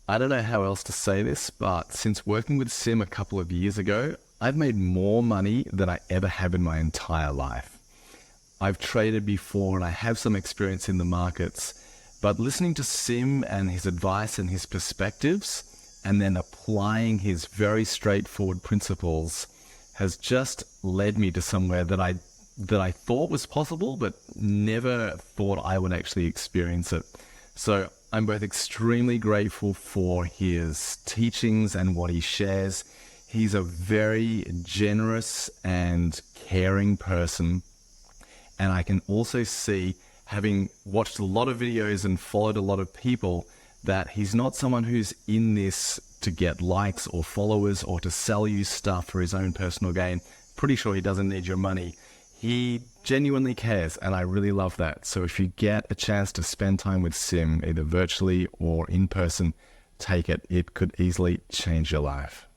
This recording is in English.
I don't know how else to say this, but since working with Sim a couple of years ago, I've made more money than I ever have in my entire life. I've traded before and I have some experience in the markets, but listening to Sim and his advice and his perspectives, and then applying his very straightforward principles has just led me to somewhere that I thought was possible, but never thought I would actually experience it. So I'm both extremely grateful for his teachings and what he shares. He's a very generous and caring person. And I can also see, having watched a lot of videos and followed a lot of people, that he's not someone who's in this to get likes or followers or to sell you stuff for his own personal gain. Pretty sure he doesn't need your money. He genuinely cares, and I really love that. So if you get a chance to spend time with Sim, either virtually or in person, take it. It could easily change your life.